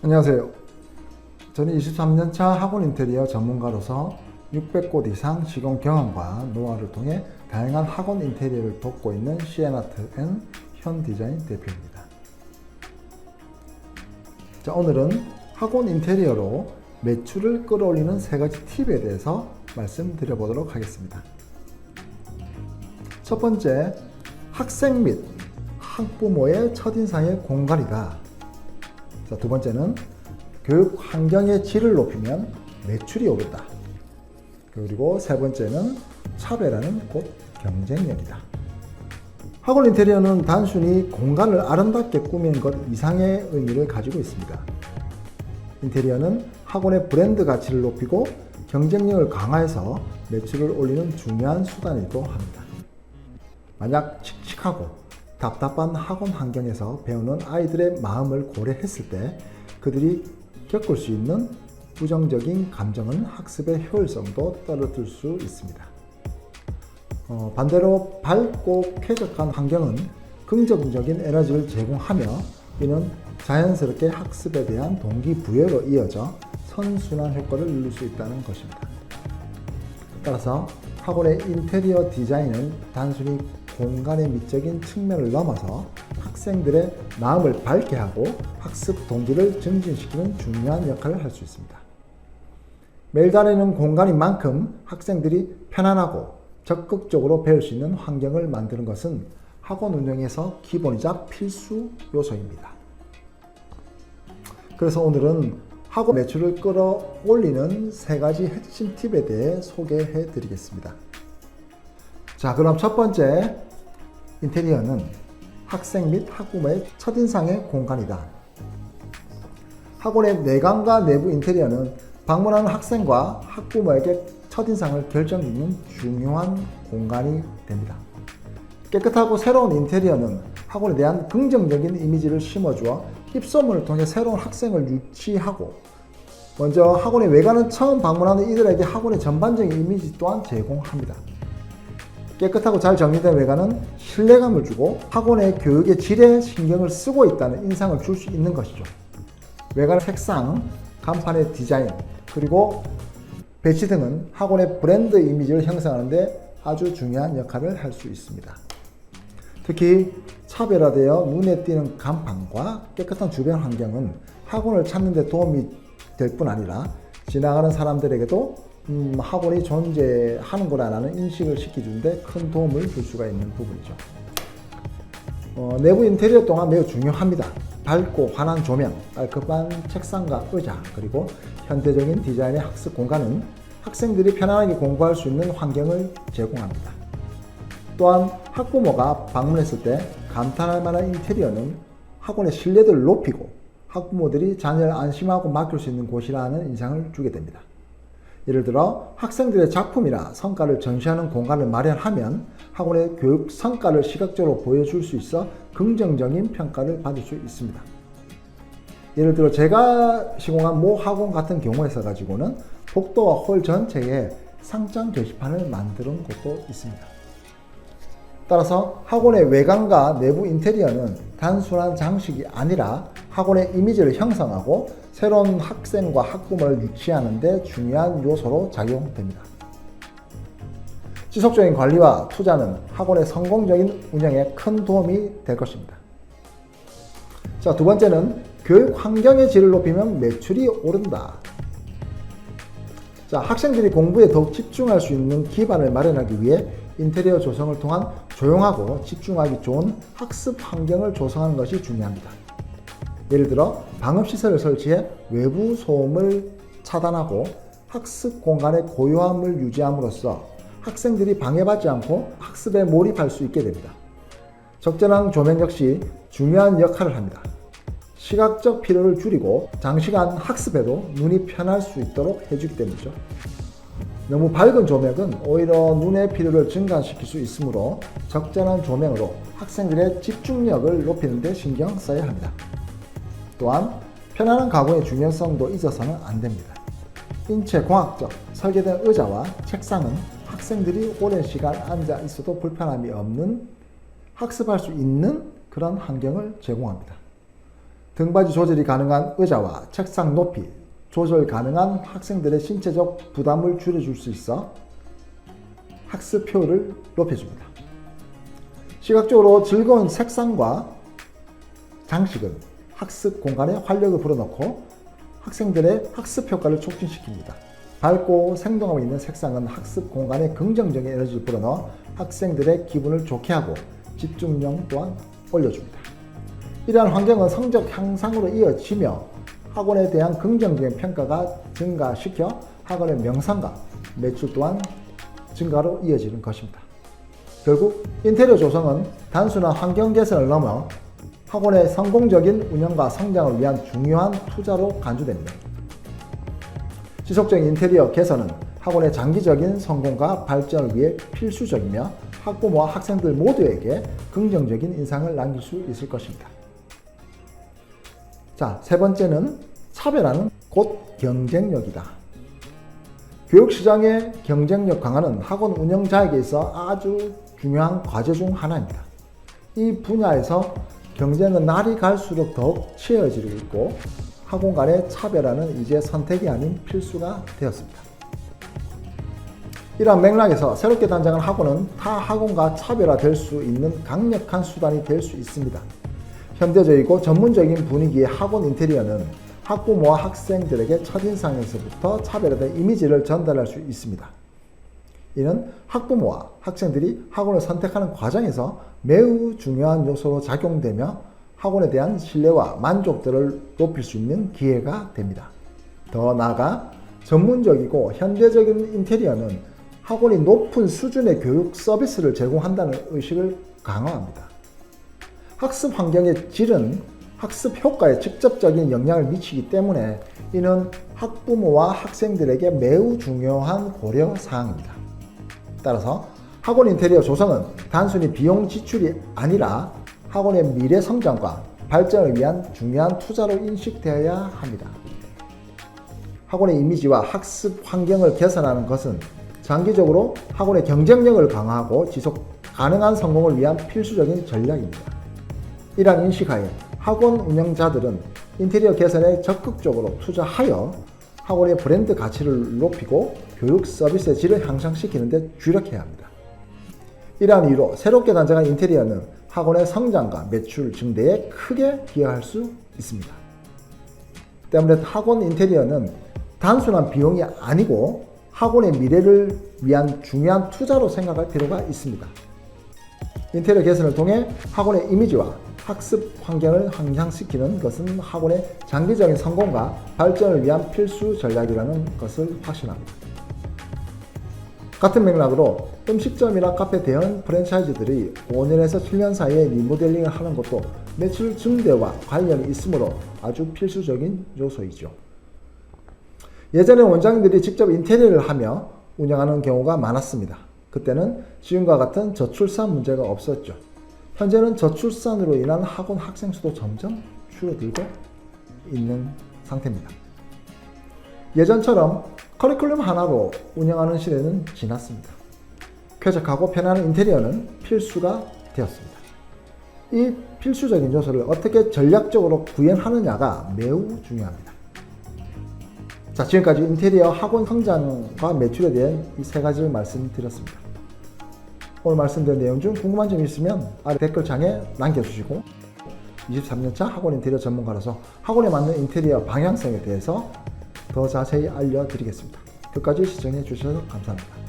안녕하세요. 저는 23년차 학원 인테리어 전문가로서 600곳 이상 시공 경험과 노하우를 통해 다양한 학원 인테리어를 돕고 있는 시엔아트 앤 현디자인 대표입니다. 자, 오늘은 학원 인테리어로 매출을 끌어올리는 3가지 팁에 대해서 말씀드려보도록 하겠습니다. 첫 번째, 학생 및 학부모의 첫인상의 공간이다. 자, 두 번째는 교육 환경의 질을 높이면 매출이 오른다. 그리고 세 번째는 차별화는 곧 경쟁력이다. 학원 인테리어는 단순히 공간을 아름답게 꾸미는 것 이상의 의미를 가지고 있습니다. 인테리어는 학원의 브랜드 가치를 높이고 경쟁력을 강화해서 매출을 올리는 중요한 수단이기도 합니다. 만약 칙칙하고 답답한 학원 환경에서 배우는 아이들의 마음을 고려했을 때 그들이 겪을 수 있는 부정적인 감정은 학습의 효율성도 떨어질 수 있습니다. 반대로 밝고 쾌적한 환경은 긍정적인 에너지를 제공하며 이는 자연스럽게 학습에 대한 동기부여로 이어져 선순환 효과를 누릴 수 있다는 것입니다. 따라서 학원의 인테리어 디자인은 단순히 공간의 미적인 측면을 넘어서 학생들의 마음을 밝게 하고 학습 동기를 증진시키는 중요한 역할을 할 수 있습니다. 매일 다니는 공간인 만큼 학생들이 편안하고 적극적으로 배울 수 있는 환경을 만드는 것은 학원 운영에서 기본이자 필수 요소입니다. 그래서 오늘은 학원 매출을 끌어올리는 3가지 핵심 팁에 대해 소개해 드리겠습니다. 자, 그럼 첫 번째, 인테리어는 학생 및 학부모의 첫인상의 공간이다. 학원의 내관과 내부 인테리어는 방문하는 학생과 학부모에게 첫인상을 결정짓는 중요한 공간이 됩니다. 깨끗하고 새로운 인테리어는 학원에 대한 긍정적인 이미지를 심어주어 입소문을 통해 새로운 학생을 유치하고, 먼저 학원의 외관은 처음 방문하는 이들에게 학원의 전반적인 이미지 또한 제공합니다. 깨끗하고 잘 정리된 외관은 신뢰감을 주고 학원의 교육의 질에 신경을 쓰고 있다는 인상을 줄 수 있는 것이죠. 외관 색상, 간판의 디자인, 그리고 배치 등은 학원의 브랜드 이미지를 형성하는 데 아주 중요한 역할을 할 수 있습니다. 특히 차별화되어 눈에 띄는 간판과 깨끗한 주변 환경은 학원을 찾는 데 도움이 될 뿐 아니라 지나가는 사람들에게도 학원이 존재하는 거라는 인식을 시켜주는데 큰 도움을 줄 수가 있는 부분이죠. 내부 인테리어 또한 매우 중요합니다. 밝고 환한 조명, 깔끔한 책상과 의자, 그리고 현대적인 디자인의 학습 공간은 학생들이 편안하게 공부할 수 있는 환경을 제공합니다. 또한 학부모가 방문했을 때 감탄할 만한 인테리어는 학원의 신뢰도를 높이고 학부모들이 자녀를 안심하고 맡길 수 있는 곳이라는 인상을 주게 됩니다. 예를 들어 학생들의 작품이나 성과를 전시하는 공간을 마련하면 학원의 교육 성과를 시각적으로 보여줄 수 있어 긍정적인 평가를 받을 수 있습니다. 예를 들어 제가 시공한 모 학원 같은 경우에서 가지고는 복도와 홀 전체에 상장 게시판을 만드는 곳도 있습니다. 따라서 학원의 외관과 내부 인테리어는 단순한 장식이 아니라 학원의 이미지를 형성하고 새로운 학생과 학부모를 유치하는 데 중요한 요소로 작용됩니다. 지속적인 관리와 투자는 학원의 성공적인 운영에 큰 도움이 될 것입니다. 자, 두 번째는 교육 환경의 질을 높이면 매출이 오른다. 자, 학생들이 공부에 더욱 집중할 수 있는 기반을 마련하기 위해 인테리어 조성을 통한 조용하고 집중하기 좋은 학습 환경을 조성하는 것이 중요합니다. 예를 들어 방음시설을 설치해 외부 소음을 차단하고 학습 공간의 고요함을 유지함으로써 학생들이 방해받지 않고 학습에 몰입할 수 있게 됩니다. 적절한 조명 역시 중요한 역할을 합니다. 시각적 피로를 줄이고 장시간 학습에도 눈이 편할 수 있도록 해주기 때문이죠. 너무 밝은 조명은 오히려 눈의 피로를 증가시킬 수 있으므로 적절한 조명으로 학생들의 집중력을 높이는 데 신경 써야 합니다. 또한 편안한 가구의 중요성도 잊어서는 안 됩니다. 인체공학적 설계된 의자와 책상은 학생들이 오랜 시간 앉아 있어도 불편함이 없는 학습할 수 있는 그런 환경을 제공합니다. 등받이 조절이 가능한 의자와 책상 높이, 조절 가능한 학생들의 신체적 부담을 줄여줄 수 있어 학습 효율을 높여줍니다. 시각적으로 즐거운 색상과 장식은 학습 공간에 활력을 불어넣고 학생들의 학습 효과를 촉진시킵니다. 밝고 생동감 있는 색상은 학습 공간에 긍정적인 에너지를 불어넣어 학생들의 기분을 좋게 하고 집중력 또한 올려줍니다. 이러한 환경은 성적 향상으로 이어지며 학원에 대한 긍정적인 평가가 증가시켜 학원의 명성과 매출 또한 증가로 이어지는 것입니다. 결국 인테리어 조성은 단순한 환경 개선을 넘어 학원의 성공적인 운영과 성장을 위한 중요한 투자로 간주됩니다. 지속적인 인테리어 개선은 학원의 장기적인 성공과 발전을 위해 필수적이며 학부모와 학생들 모두에게 긍정적인 인상을 남길 수 있을 것입니다. 자, 세 번째는 차별화는 곧 경쟁력이다. 교육시장의 경쟁력 강화는 학원 운영자에게 있어 아주 중요한 과제 중 하나입니다. 이 분야에서 경쟁은 날이 갈수록 더욱 치열해지고 있고 학원 간의 차별화는 이제 선택이 아닌 필수가 되었습니다. 이러한 맥락에서 새롭게 단장한 학원은 타 학원과 차별화될 수 있는 강력한 수단이 될 수 있습니다. 현대적이고 전문적인 분위기의 학원 인테리어는 학부모와 학생들에게 첫인상에서부터 차별화된 이미지를 전달할 수 있습니다. 이는 학부모와 학생들이 학원을 선택하는 과정에서 매우 중요한 요소로 작용되며 학원에 대한 신뢰와 만족도를 높일 수 있는 기회가 됩니다. 더 나아가 전문적이고 현대적인 인테리어는 학원이 높은 수준의 교육 서비스를 제공한다는 의식을 강화합니다. 학습 환경의 질은 학습 효과에 직접적인 영향을 미치기 때문에 이는 학부모와 학생들에게 매우 중요한 고려 사항입니다. 따라서 학원 인테리어 조성은 단순히 비용 지출이 아니라 학원의 미래 성장과 발전을 위한 중요한 투자로 인식되어야 합니다. 학원의 이미지와 학습 환경을 개선하는 것은 장기적으로 학원의 경쟁력을 강화하고 지속 가능한 성공을 위한 필수적인 전략입니다. 이러한 인식하에 학원 운영자들은 인테리어 개선에 적극적으로 투자하여 학원의 브랜드 가치를 높이고 교육 서비스의 질을 향상시키는 데 주력해야 합니다. 이러한 이유로 새롭게 단장한 인테리어는 학원의 성장과 매출 증대에 크게 기여할 수 있습니다. 때문에 학원 인테리어는 단순한 비용이 아니고 학원의 미래를 위한 중요한 투자로 생각할 필요가 있습니다. 인테리어 개선을 통해 학원의 이미지와 학습 환경을 향상시키는 것은 학원의 장기적인 성공과 발전을 위한 필수 전략이라는 것을 확신합니다. 같은 맥락으로 음식점이나 카페 대형 프랜차이즈들이 5년에서 7년 사이에 리모델링을 하는 것도 매출 증대와 관련이 있으므로 아주 필수적인 요소이죠. 예전에 원장님들이 직접 인테리어를 하며 운영하는 경우가 많았습니다. 그때는 지금과 같은 저출산 문제가 없었죠. 현재는 저출산으로 인한 학원 학생 수도 점점 줄어들고 있는 상태입니다. 예전처럼 커리큘럼 하나로 운영하는 시대는 지났습니다. 쾌적하고 편안한 인테리어는 필수가 되었습니다. 이 필수적인 요소를 어떻게 전략적으로 구현하느냐가 매우 중요합니다. 자, 지금까지 인테리어 학원 성장과 매출에 대한 이 세 가지를 말씀드렸습니다. 오늘 말씀드린 내용 중 궁금한 점이 있으면 아래 댓글창에 남겨주시고 23년차 학원 인테리어 전문가로서 학원에 맞는 인테리어 방향성에 대해서 더 자세히 알려드리겠습니다. 끝까지 시청해 주셔서 감사합니다.